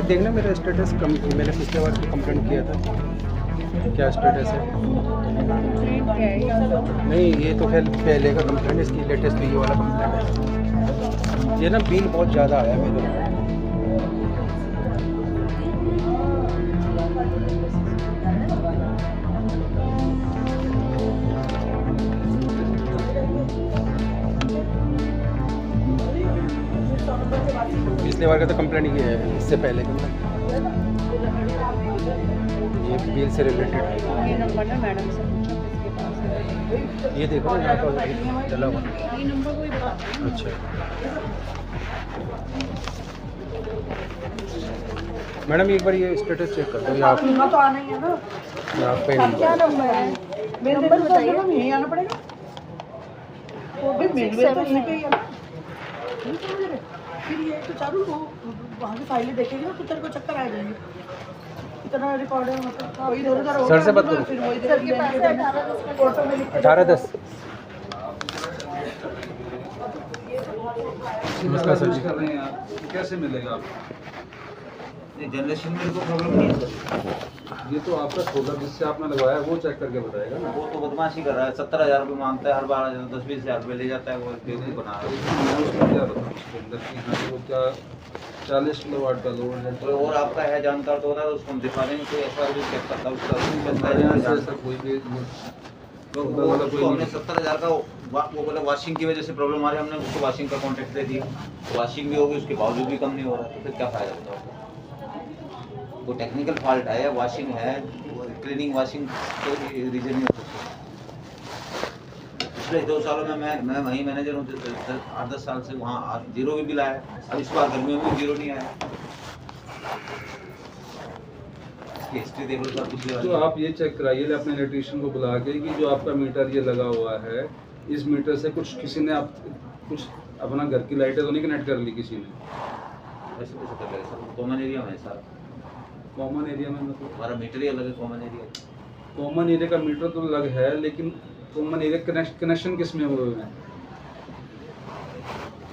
देखना मेरा स्टेटस मैंने पिछले बार कंप्लेंट किया था, क्या स्टेटस है? नहीं, ये तो खैर पहले का कंप्लेंट, इसकी लेटेस्ट तो ये वाला कंप्लेंट है। ये ना बिल बहुत ज़्यादा आया मेरे। पिछले बार का तो कंप्लेंट ही है, इससे पहले का ये बिल से रिलेटेड है। ये नंबर ना मैडम से पूछो किसके पास है। ये देखो यहाँ पर चला हुआ। ये नंबर कोई बता दो। अच्छा मैडम, एक बार ये स्टेटस चेक कर दो। ये आप तो आना ही है ना। ये आपका ही क्या नंबर है। नंबर है? मेरे नंबर बताइए ना, यहीं आना पड़ेगा। वो भी मेरे तो यहीं पे ही है ना। नहीं समझ रहे? फिर ये तो चालू वो वहाँ की फाइलें देखेगी ना तो तेरे को चक्कर आ जाएंगे। इतना रिकॉर्ड है मतलब कोई इधर उधर हो सर से बात गया, करो। फिर वही सर के पास है 18 ऑटो में लिख के 1810। नमस्कार सर जी। कर रहे हैं आप, कैसे मिलेगा आपको? जनरेशन में तो प्रॉब्लम नहीं है सर। ये तो आपका सोलर जिससे आपने लगवाया वो चेक करके बताएगा ना। वो तो बदमाशी कर रहा है, 70,000 रुपये मांगता है, हर बार 10-20,000 रुपये ले जाता है, वो बेवकूफ़ बना रहा है। मैं उसमें क्या बताऊँ उसके अंदर कि हाँ वो क्या 40 किलोवाट का लोड है। तो और आपका है जानकार तो होता है, उसको हम दिखा देंगे, कोई ऐसा भी चेक करता है उसका हमारे यहाँ से सर कोई भी तो वो हमने 70,000 का वो बोला वाशिंग की वजह से प्रॉब्लम आ रही है, हमने उसको वाशिंग का कॉन्ट्रैक्ट दे दिया, वाशिंग भी होगी उसके बावजूद भी कम नहीं हो रहा, तो फिर क्या फ़ायदा होता है? वो टेक्निकल फॉल्ट है या वाशिंग है, क्लीनिंग वाशिंग कोई रीजन नहीं हो सकता। पिछले 2 सालों में मैं वहीं मैनेजर हूँ, 8-10 साल से वहाँ जीरो भी बिल आया, अब इस बार गर्मियों में जीरो नहीं आया। हिस्ट्री देख लो सर पिछले वाली। तो आप ये चेक कराइए अपने इलेक्ट्रीशियन को बुला के कि जो आपका मीटर ये लगा हुआ है, इस मीटर से कुछ किसी ने आप कुछ अपना घर की लाइटें तो नहीं कनेक्ट कर ली किसी ने? ऐसे कैसे कर लेगा सर, कॉमन एरिया में है सारा। कॉमन एरिया में मतलब हमारा मीटर ही अलग है, कॉमन एरिया। कॉमन एरिया का मीटर तो अलग है, लेकिन कॉमन एरिया कनेक्शन किस में हुए हैं?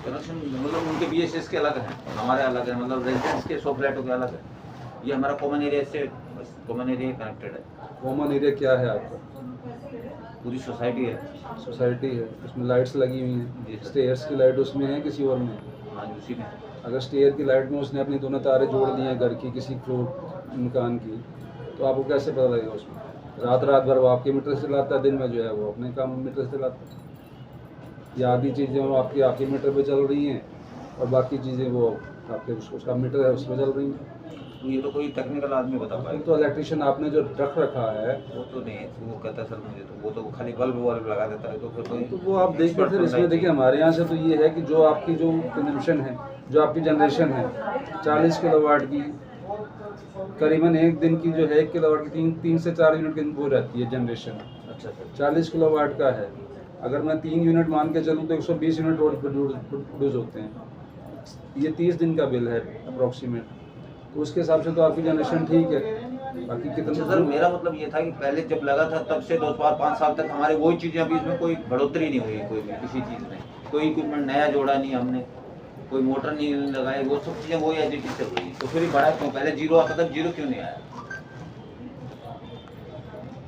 कनेक्शन मतलब उनके BSS के अलग हैं, हमारे अलग है, मतलब रेजिडेंस के 100 फ्लैटों के अलग है। ये हमारा कॉमन एरिया से कॉमन एरिया कनेक्टेड है। कॉमन एरिया क्या है आपका? पूरी सोसाइटी है। सोसाइटी है, उसमें लाइट्स लगी हुई जी हैं, सर। स्टेयर्स की लाइट उसमें है किसी और में? हाँ जी, उसी में। अगर स्टेयर की लाइट में उसने अपनी दोनों तारें जोड़ दी हैं घर की किसी फ्लोर मकान की, तो आपको कैसे पता लगेगा उसमें? रात भर वो आपके मीटर से चलाता है, दिन में जो है वो अपने काम मीटर से चलाता है। या आधी चीज़ें वो आपके मीटर पे चल रही हैं और बाकी चीज़ें वो आपके उसका मीटर है उसमें चल रही हैं। तो ये तो कोई टेक्निकल आदमी बता पाएगा। तो इलेक्ट्रिशियन आपने जो रख रखा है वो तो नहीं है, वो कहता है सर मुझे तो वो तो खाली बल्ब लगा देता है, तो फिर कोई तो वो आप देखिए। फिर इसमें देखिए हमारे यहाँ से तो ये है कि जो आपकी जो कंजम्पशन है, जो आपकी जनरेशन है 40 किलोवाट की, करीबन एक दिन की जो है 1 किलोवाट की 3 से 4 यूनिट की वो रहती है जनरेशन। अच्छा सर। 40 किलोवाट का है, अगर मैं 3 यूनिट मान के चलूँ तो 120 यूनिट रोज प्रोड्यूस होते हैं। ये 30 दिन का बिल है अप्रॉक्सीमेट, तो उसके हिसाब से तो आपकी जनरेशन ठीक है। बाकी अच्छा कितना सर, मेरा मतलब ये था कि पहले जब लगा था तब से 2-5 साल तक हमारे वही चीज़ें, अभी इसमें कोई बढ़ोतरी नहीं हुई, कोई भी किसी चीज़ में कोई इक्विपमेंट नया जोड़ा नहीं हमने, कोई मोटर नहीं लगाई, वो सब चीज़ें वही एज इट इज चल रही है। तो फिर ही बढ़ा क्यों? पहले जीरो आता था, जीरो क्यों नहीं आया?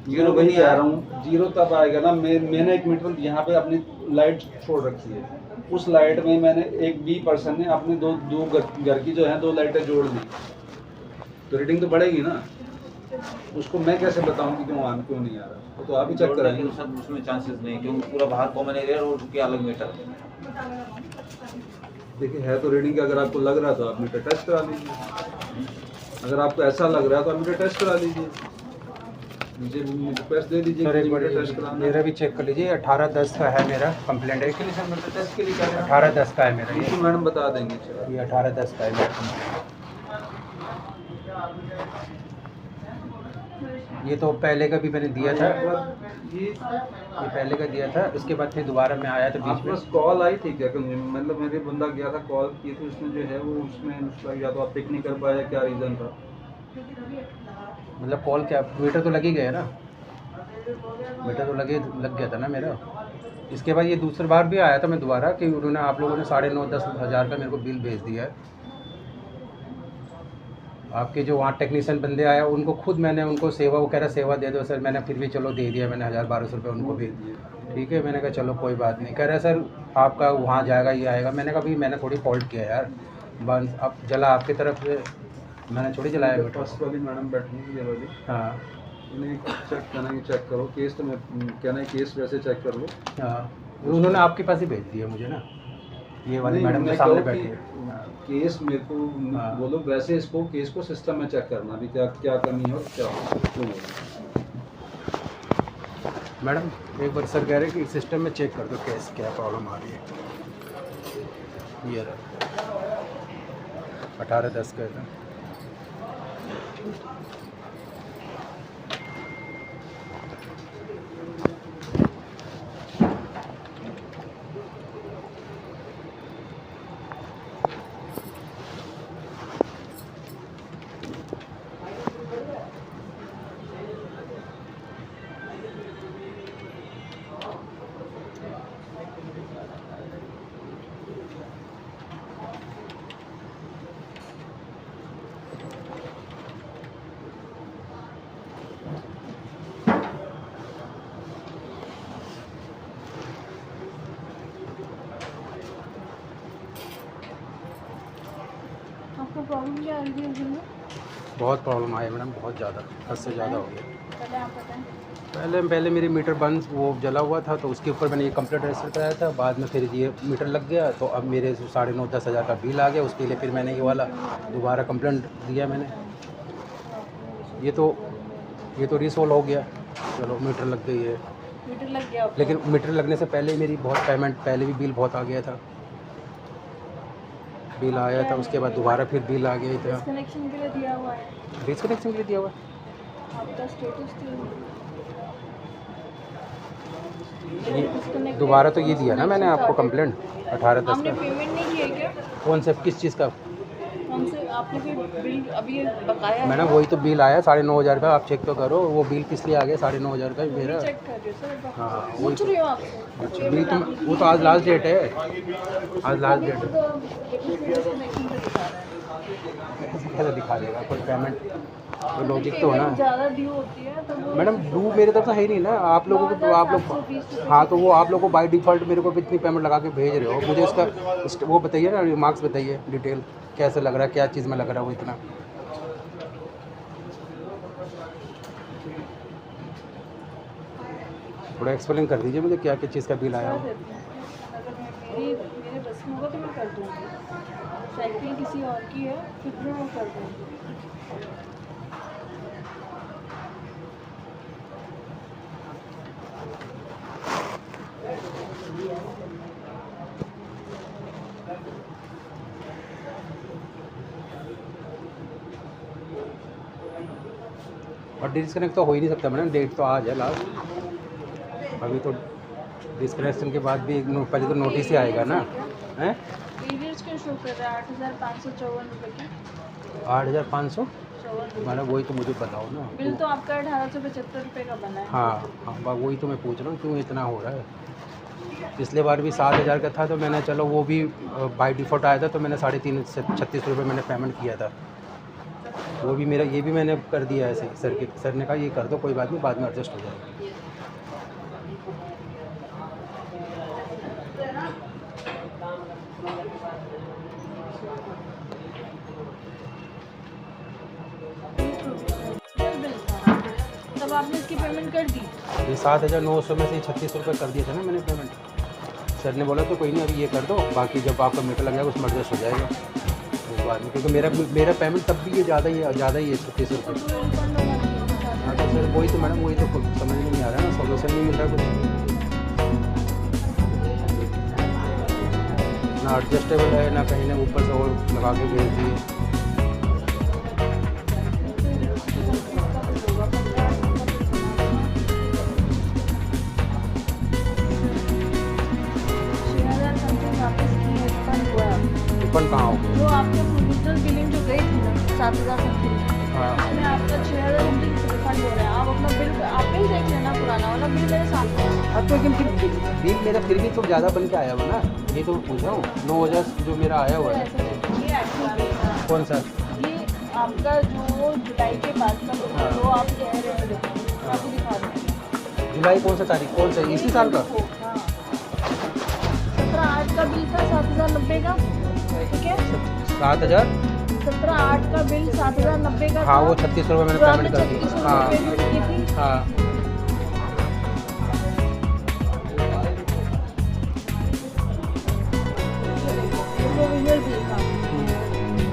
जीरो वही कह रहा हूँ, जीरो तब आएगा ना। मैंने एक मीटर यहाँ पे अपनी लाइट छोड़ रखी है, उस लाइट में मैंने एक बी पर्सन ने अपने दो घर की जो है 2 लाइटें जोड़ दी, तो रीडिंग तो बढ़ेगी ना। उसको मैं कैसे बताऊं कि क्यों नहीं आ रहा? तो आप ही चेक कराएंगे। सर उसमें चांसेस नहीं, क्योंकि पूरा बाहर कॉमन एरिया और उसके अलग मीटर। देखिए है तो रीडिंग का, अगर आपको लग रहा है तो आप मीटर टेस्ट करा लीजिए। अगर आपको ऐसा लग रहा है तो आप मीटर टेस्ट करा लीजिए, मुझे रिक्वेस्ट दे दीजिए सर कि एक बार मीटर टेस्ट कराना। मेरा भी चेक कर लीजिए। 1810 का है मेरा कंप्लेंट है। सर मीटर टेस्ट के लिए क्या करना? 1810 का है मेरा ये तो मैडम बता देंगे। ये 1810 का है मेरा। ये तो पहले का भी मैंने दिया था, ये पहले का दिया था। उसके बाद फिर दोबारा मैं आया तो बीच आपके में पास कॉल आई थी क्या? मतलब मेरे बंदा गया था, कॉल की थी उसने जो है वो उसमें या तो आप पिक नहीं कर पाया, क्या रीज़न था? मतलब कॉल क्या, मीटर तो लग ही गया ना, मीटर तो लग गया था ना मेरा। इसके बाद ये दूसरी बार भी आया था मैं दोबारा कि उन्होंने आप लोगों ने 9.5-10 हज़ार का मेरे को बिल भेज दिया है। आपके जो वहाँ टेक्नीशियन बंदे आए उनको खुद मैंने उनको सेवा, वो कह रहा सेवा दे दो सर, मैंने फिर भी चलो दे दिया मैंने 1000-1200 रुपये उनको भी, ठीक है। मैंने कहा चलो कोई बात नहीं। कह रहा सर आपका वहाँ जाएगा ये आएगा। मैंने कहा भाई मैंने थोड़ी फॉल्ट किया यार, बंद अब जला आपकी तरफ से, मैंने थोड़ी जलाया मीटर। फर्स्ट वाली मैडम बैठी है ये वाली, हाँ इन्हें चेक करना है, चेक करो केस, तो मैं कहना है केस वैसे चेक कर लो। हाँ, उन्होंने आपके पास ही भेज दिया मुझे ना, ये वाली नहीं, मैडम के मैं सामने कहूँ बैठी कि है। केस मेरे को हाँ। बोलो वैसे, इसको केस को सिस्टम में चेक करना भी क्या क्या कमी है और क्या क्यों हो रहा है। मैडम एक बार सर कह रहे हैं कि सिस्टम में चेक कर दो कैसे क्या प्रॉब्लम आ रही है। ये रहा 18/10 का था। आपको प्रॉब्लम क्या आ रही थी इंजन में? बहुत प्रॉब्लम आई मैडम, बहुत ज़्यादा, हद से ज़्यादा हो गया। पहले आप बताएं। पहले मेरी मीटर बंद वो जला हुआ था, तो उसके ऊपर मैंने ये कंप्लेंट रजिस्टर कराया था। बाद में फिर ये मीटर लग गया, तो अब मेरे 9.5-10 हज़ार का बिल आ गया। उसके लिए फिर मैंने ये वाला दोबारा कंप्लेंट दिया मैंने। ये तो रिसोल्व हो गया, चलो मीटर लग गई है। मीटर लग गया आपको? लेकिन मीटर लगने से पहले मेरी बहुत पेमेंट, पहले भी बिल बहुत आ गया था, बिल आया था। उसके बाद दोबारा फिर बिल आ गया था। डिस्कनेक्शन के लिए दिया हुआ है डिस्कनेक्शन के लिए दिया हुआ है। आपका स्टेटस ये दोबारा तो ये दिया ना मैंने आपको कंप्लेंट 18/10 आपने का। पेमेंट नहीं किया क्या? कौन से, किस चीज़ का कौन से आपने फिर बिल अभी बकाया है? मैडम? वही तो बिल आया 9.5 का, आप चेक तो करो वो बिल किस लिए आ गया 9.5 का मेरा। चेक कर रहे हो सर? हाँ पूछ वही रही हूँ आपसे। अच्छा, बिल तो वो तो आज लास्ट डेट है, आज लास्ट डेट है। डिस्कनेक्शन पे दिखा रहा है। कैसे दिखा देगा कोई पेमेंट, तो लॉजिक तो है ना ज़्यादा ड्यू होती है तो वो मैडम। ड्यू मेरे तरफ तो है ही नहीं ना, आप लोगों को, आप लोग, हाँ तो वो आप लोग को बाय डिफ़ॉल्ट मेरे को इतनी पेमेंट लगा के भेज रहे हो। मुझे इसका वो बताइए ना, रिमार्क्स बताइए डिटेल, कैसे लग रहा है, क्या चीज़ में लग रहा है वो इतना। थोड़ा एक्सप्लेन कर दीजिए मुझे क्या क्या चीज़ का बिल आया हो। अगर मेरे बस में होगा तो मैं कर दूँगी। साइकिल किसी और की है फिर भी मैं कर दूँगी। और डिस्कनेक्ट तो हो ही नहीं सकता मैडम, डेट तो आज है लास्ट। अभी तो डिस्कनेक्शन के बाद भी पहले तो नोटिस ही आएगा ना, हैं? पीरियड्स क्यों शो कर रहा है? 8,554 रुपये की 8,554 रुपये। मैडम, वही तो मुझे बताओ ना। बिल तो आपका 1875 रुपये का बना है। हाँ हाँ, वही तो मैं पूछ रहा हूँ क्यों इतना हो रहा है। पिछले बार भी 7,000 का था, तो मैंने चलो वो भी बाय डिफ़ॉल्ट आया था, तो मैंने 336 रुपये मैंने पेमेंट किया था। वो भी मेरा, ये भी मैंने कर दिया है सर ने कहा ये कर दो, कोई बात नहीं, बाद में एडजस्ट हो जाएगा। तब आपने इसकी पेमेंट कर दी? ये 7,900 में से 36 रुपये कर दिए थे ना मैंने पेमेंट। सर ने बोला तो कोई नहीं, अभी ये कर दो, बाकी जब आपका मीटर लग जाएगा उसमें एडजस्ट हो जाएगा उस बाद में, क्योंकि मेरा पेमेंट तब भी ये ज़्यादा ही है 36 रुपये। हाँ तो सर वही तो मैडम, वही तो समझ में नहीं आ रहा है ना, सोल्यूशन नहीं मिल रहा कुछ ना, एडजस्टेबल है ना, कहीं ना ऊपर से और लगा के भेज दिए। रिफंड कहाँ हो? जो आपके टोटल बिलिंग जो गई थी ना 7,000 समथिंग, हाँ उसमें आपका 6,000 समथिंग रिफंड हो रहा है। आप अपना बिल आप ही देख लेना, पुराना वाला बिल मेरे सामने है। अब तो लेकिन फिर बिल मेरा फिर भी तो ज़्यादा बन के आया हुआ ना, ये तो पूछ रहा हूँ 9,000 जो मेरा आया हुआ है। ऐसा नहीं, ये एक्चुअली कौन सा? ये आपका जो जुलाई के बाद का बिल है, वो आप कह रहे हैं, देखो मैं आपको दिखा रही हूँ। जुलाई कौन सा तारीख, कौन सा, इसी साल का? हाँ, 17/8 का बिल था 7090 का, ठीक है। 7000। 17/8 का बिल 7090 का हाँ, था। वो 36 रुपये मैंने जो आपने पेमेंट कर दी। 36 हाँ पेमेंट की थी। हाँ प्रोविजनल बिल था,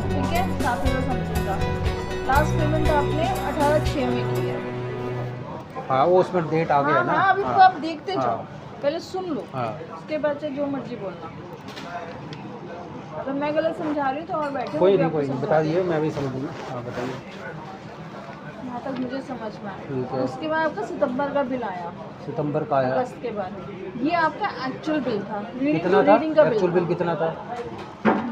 ठीक है, 7000 समथिंग का। लास्ट पेमेंट आपने 18/6 में की है। हाँ, वो उसमें डेट आ गया हाँ ना। हाँ, अभी तो हाँ आप देखते जाओ, हाँ। पहले सुन लो, हाँ उसके बाद से जो मर्जी बोलना। अगर मैं गलत समझा रही हूँ तो और बैठे कोई मैं नहीं, आपको कोई नहीं, समझा बता रही दिए, मैं भी समझूंगा। हाँ बताइए। हूँ। यहाँ तक मुझे समझ में ठीक आया। है। उसके बाद आपका सितंबर का बिल आया, सितंबर का आया। अगस्त के बाद। ये आपका एक्चुअल बिल था, कितना था? रीडिंग का एक्चुअल बिल था। कितना था?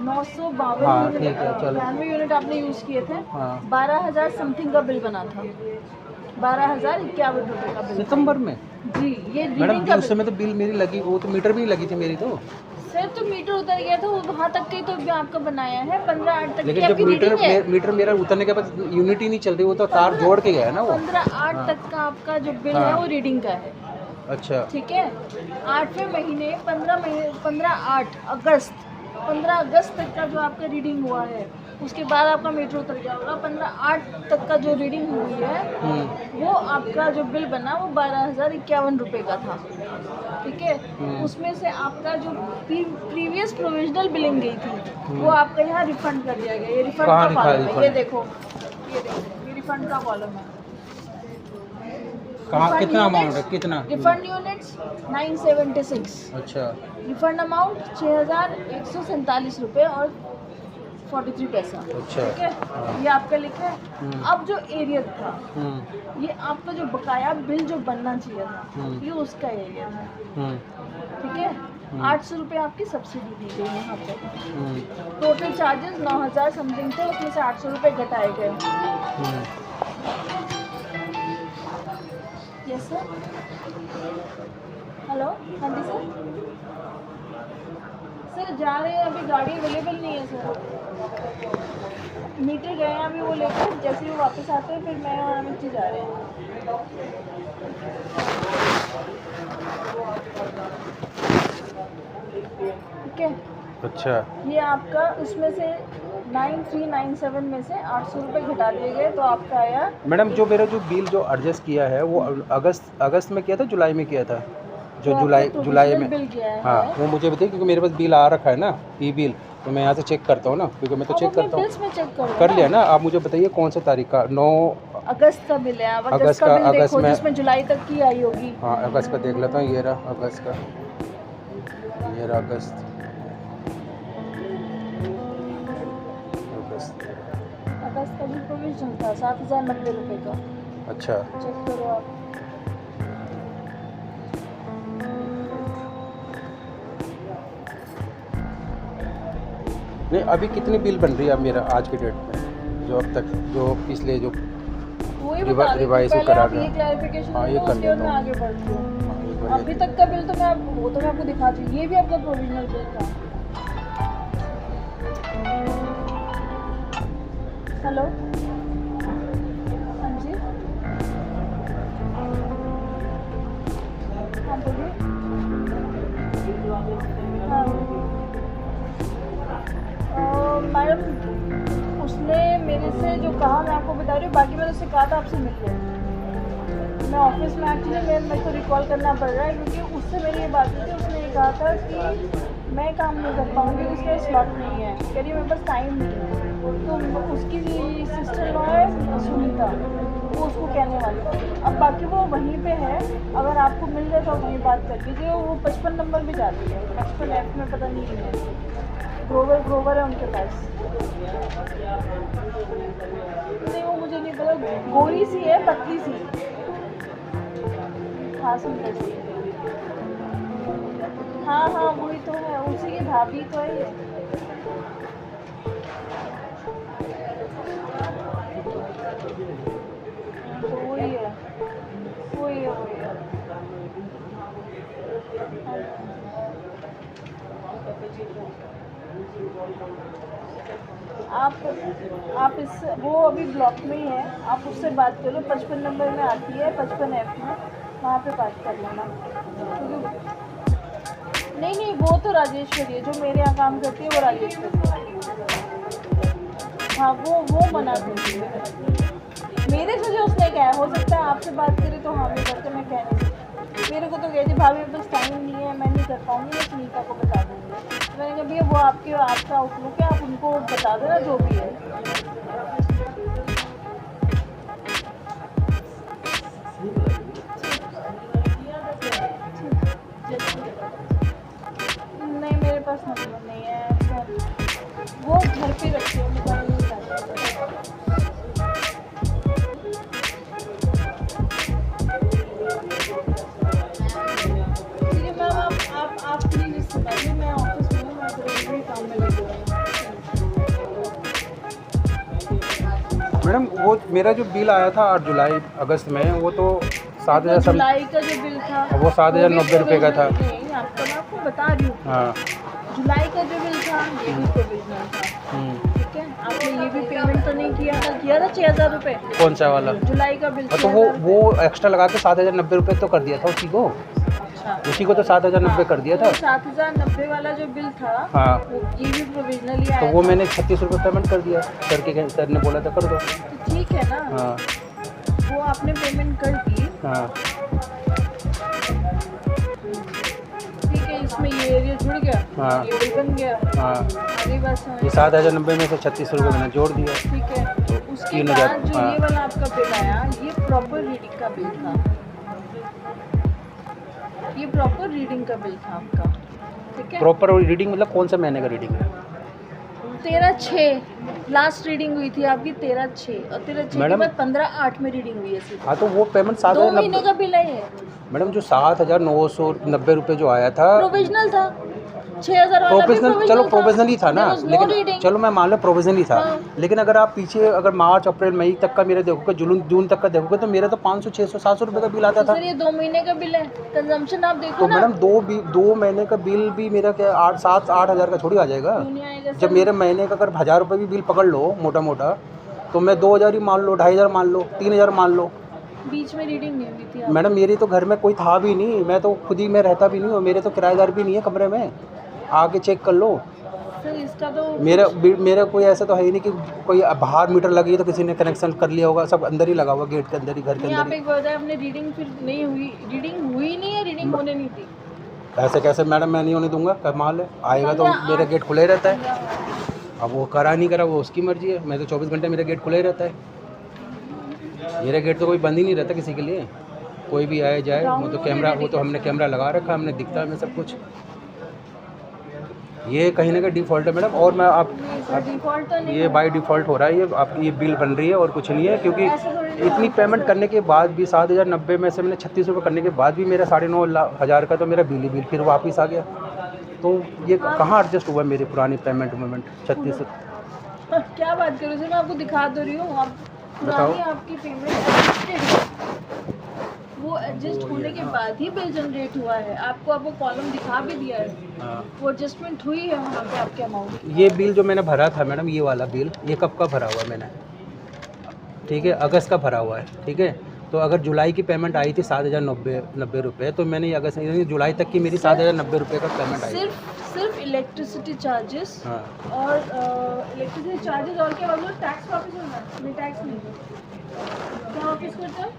952 हाँ, यूनिट, ठीक है, चलो। 92 यूनिट आपने यूज़ किए थे। हाँ। 12,000 समथिंग का बिल बना था, 12,051 रुपये का बिल। सितंबर में? जी, ये मैडम रीडिंग का उस समय तो बिल मेरी लगी, वो तो मीटर भी नहीं लगी थी मेरी तो। सर तो मीटर उतर गया था, वो वहाँ तक के तो आपका बनाया है, 15/8 तक लेकिन की जब आपकी मीटर रीडिंग है। मीटर मेरा उतरने के बाद यूनिट ही नहीं चल रही, वो तो तार जोड़ के गया है ना वो। 15/8 हाँ। तक का आपका जो बिल हाँ। है वो रीडिंग का है, अच्छा। ठीक है। 8वें महीने 15/8 अगस्त, 15 अगस्त तक का जो आपका रीडिंग हुआ है, उसके बाद आपका मीटर उतर गया होगा। 15/8 तक का जो रीडिंग हुई है वो आपका जो बिल बना वो 12,051 रुपये का था, ठीक है। उसमें से आपका जो प्रीवियस प्रोविजनल बिलिंग गई थी वो आपका यहाँ रिफंड कर दिया गया। ये रिफंड कहाँ का लिखा है कॉलम है, रिफंड? ये देखो, ये रिफंड का कॉलम है। कहाँ, Refund कितना अमाउंट है, units- कितना? रिफंड यूनिट्स 976, अच्छा। रिफंड अमाउंट 6,147 रुपये और 43 पैसा, अच्छा। ठीक है। ये आपका लिखा है। अब जो एरियर था, ये आपका जो बकाया बिल जो बनना चाहिए था, ये उसका एरियर है, ठीक है। 800 रुपये आपकी सब्सिडी दी गई यहाँ पर। टोटल चार्जेस 9,000 समथिंग थे, उसमें से 800 रुपये घटाए गए। यस सर, हेलो, हाँ जी सर। सर जा रहे हैं, अभी गाड़ी अवेलेबल नहीं है सर। मीटर गए हैं अभी वो लेकर, जैसे ही वो वापस आते हैं फिर मैं और अमित जी जा रहे हैं, ठीक है। अच्छा। ये आपका उसमें से 9397 में से 800 रुपये घटा दिए गए, तो आपका आया। मैडम जो मेरा जो बिल जो एडजस्ट किया है वो अगस्त में किया था, जुलाई में किया था? जो जुलाई में बिल किया है। हाँ, वो मुझे बताइए, क्योंकि मेरे पास बिल आ रखा है ना, ई बिल, तो मैं यहाँ से चेक करता हूँ ना, क्योंकि मैं तो चेक करता हूँ। बिल्स में चेक करो कर लिया ना। आप मुझे बताइए कौन सा तारीख का? 9 अगस्त का बिल है। आप अगस्त अगस्त का का- बिल अगस्त देखो में- जिसमें जुलाई तक की आई होगी। हाँ, अगस्त का देख लेता हूँ। ये रहा अगस्त का, ये रहा अगस्त। अगस्त का बिल प्रोविजन था 7,090 रुपये का। अच्छा। चेक करो आप। नहीं, अभी कितनी बिल बन रही है अब मेरा आज के डेट में, जो अब तक जो पिछले जो वही बता रही थी, रिवाइज पहले करा आप गया। ये क्लैरिफिकेशन हाँ, ये दो, कर उसके बाद लेता मैं हूँ। आगे बढ़ती हूँ। हाँ, ये बढ़िया। अभी तक का बिल तो मैं वो तो मैं आपको दिखाती हूँ। ये भी आपका प्रोविजनल बिल था। हेलो, हाँ जी, हाँ बोलिए। हाँ मैडम, उसने मेरे से जो कहा मैं आपको बता रही हूँ, बाकी मैंने उससे कहा था आपसे मिल ले। मैं ऑफिस में एक्चुअली मेरे को रिकॉल करना पड़ रहा है, क्योंकि उससे मेरी ये बात हुई थी। उसने ये कहा था कि मैं काम नहीं कर पाऊँगी, उसका स्लॉट नहीं है, कह रही मेरे पास टाइम नहीं है। तो उसकी सिस्टर लॉ है सुनीता, वो उसको कहने वाली थी। अब बाकी वो वहीं पे है, अगर आपको मिल जाए तो वहीं बात कर लीजिए। वो 55 नंबर भी जाती है, 55F में पता नहीं है, ग्रोवर है उनके पास। नहीं वो मुझे नहीं पता, गोरी सी है, पतली सी, हाँ सुंदर सी। हाँ हाँ वही तो है, उसी की भाभी तो है ये। तो वही है, वही है, वही है। आप इस वो अभी ब्लॉक में ही है, आप उससे बात करो, 55 नंबर में आती है, 55F में, वहाँ पे बात कर लेना। नहीं वो तो राजेश्वरी है, जो मेरे यहाँ काम करती है वो राजेश्वरी है। हाँ वो मना करती है मेरे से, जो उसने कहा है। हो सकता है आपसे बात करे तो हाँ मैं करते, मैं कह नहीं सकती। मेरे को तो कहती भाभी मेरे पास टाइम नहीं है, मैं नहीं कर पाऊँगी, मैं सुनीता को बता दूँगी। तो मैंने कहा भैया वो आपका आउटलुक है, आप उनको बता देना जो भी है। नहीं मेरे पास नंबर नहीं है, वो घर पे रखी है, मोबाइल नहीं करता। ठीक है मैम, आप प्लीज इससे बताइए, मैं ऑफिस में हूँ, मैं जरूरी काम में लगी हुई हूँ। मैडम वो मेरा जो बिल आया था 8 जुलाई अगस्त में, वो तो 7,000 जुलाई का जो बिल था वो 7,090 रुपये का था। नहीं, आपको मैं आपको बता रही हूँ, हाँ। जुलाई का जो बिल था ये भी प्रोविजनल था। ठीक है, आपने ये भी पेमेंट तो नहीं किया था 6,000 रुपये। कौन सा वाला? जुलाई का बिल। तो वो एक्स्ट्रा लगा के 7,090 रुपये तो कर दिया था उसी को। अच्छा, उसी को तो 7,090 कर दिया था। 7,090 वाला जो बिल था, हाँ, ये भी प्रोविजनली आया तो वो था। मैंने 36 रुपये पेमेंट कर दिया, करके सर ने बोला था कर दो। तो ठीक है ना, हाँ वो आपने पेमेंट कर दी। हाँ ठीक है, इसमें ये एरिया जुड़ गया, हाँ। ये बिल बन गया। हाँ, अगली बात समझ। ये 7,090 में से 36 रुपये मैंने जोड़ दिया। ठीक है, तो उसके 3,000। बाद जो ये वाला आपका बिल आया, ये प्रॉपर रीडिंग का बिल था। ये प्रॉपर रीडिंग का बिल था आपका। ठीक है, प्रॉपर रीडिंग मतलब कौन सा महीने का रीडिंग है? 13/6 लास्ट रीडिंग हुई थी आपकी, 13/6, और 13/6 के मैडम- बाद 15/8 में रीडिंग हुई है सिर्फ। हाँ, तो वो पेमेंट 2 महीने 7,090 का बिल है ये, मैडम जो 7,990 रुपये जो आया था प्रोविजनल था। 6,000 वाला भी प्रोविजनल, चलो प्रोविजनल ही था ना, There was no लेकिन reading. चलो मैं मान लो प्रोविजनल ही था। हाँ। लेकिन अगर आप पीछे अगर मार्च अप्रैल मई तक का मेरे देखोगे, जून तक का देखोगे, तो मेरा तो 500 600 700 रुपये का बिल आता था। सर ये 2 महीने का बिल है, कंजम्पशन आप देखो तो ना। मैडम 2 महीने का बिल भी मेरा क्या 8 हज़ार का थोड़ी आ जाएगा? क्यों नहीं आएगा जब सर? मेरे महीने का अगर 1,000 रुपये भी बिल पकड़ लो मोटा मोटा, तो मैं 2,000 ही मान लो, 2,500 मान लो, 3,000 मान लो। बीच में रीडिंग नहीं हुई थी मैडम मेरी तो घर में कोई था भी नहीं, मैं तो खुद ही में रहता भी नहीं हूँ, मेरे तो किराएदार भी नहीं है कमरे में, आके चेक कर लो। सर इसका तो मेरा कोई ऐसा तो है ही नहीं कि कोई बाहर मीटर लगी है तो किसी ने कनेक्शन कर लिया होगा, सब अंदर ही लगा हुआ, गेट के अंदर ही, घर के नहीं, आप अंदर ही। एक बार बताएं, अपने रीडिंग फिर नहीं हुई, रीडिंग हुई नहीं है, रीडिंग होने नहीं थी। ऐसे कैसे मैडम, मैं नहीं होने दूंगा, कमाल है, आएगा तो मेरा गेट खुला ही रहता है। अब वो करा नहीं करा वो उसकी मर्जी है, मैं तो 24 घंटे मेरा गेट खुला ही रहता है। मेरा गेट तो कोई बंद ही नहीं रहता किसी के लिए, कोई भी आए जाए। वो तो कैमरा, वो तो हमने कैमरा लगा रखा, हमने दिखता है हमें सब कुछ। ये कहीं ना कहीं डिफ़ॉल्ट है मैडम, और मैं डिफॉल्ट तो नहीं ये बाय डिफ़ॉल्ट हो रहा है, ये आपकी ये बिल बन रही है और कुछ नहीं है, क्योंकि इतनी पेमेंट करने के बाद भी 7,090 में से मैंने 36 रुपये करने के बाद भी मेरा 9,500 का तो मेरा बिल फिर वापस आ गया। तो ये कहाँ एडजस्ट हुआ मेरी पुरानी पेमेंट 36? क्या बात करो सर, मैं आपको दिखा तो रही हूँ। आप बताओ। पुरानी आपकी पेमेंट वो एडजस्ट होने के बाद ही बिल जनरेट हुआ है। आपको वो कॉलम दिखा भी दिया है, हाँ। वो एडजस्टमेंट हुई है वहाँ पे आपके अमाउंट। ये बिल जो मैंने भरा था मैडम, ये वाला बिल, ये कब का भरा हुआ है मैंने? ठीक है, अगस्त का भरा हुआ है। ठीक है, तो अगर जुलाई की पेमेंट आई थी 7,090 रुपये, तो मैंने अगस्त यानी जुलाई तक की मेरी 7,090 रुपये का पेमेंट आई। सिर्फ इलेक्ट्रिसिटी चार्जेस हाँ। और इलेक्ट्रिसिटी चार्जेस और क्या वापस टैक्स वापस होना है? नहीं, टैक्स नहीं, क्या वापस करते हैं?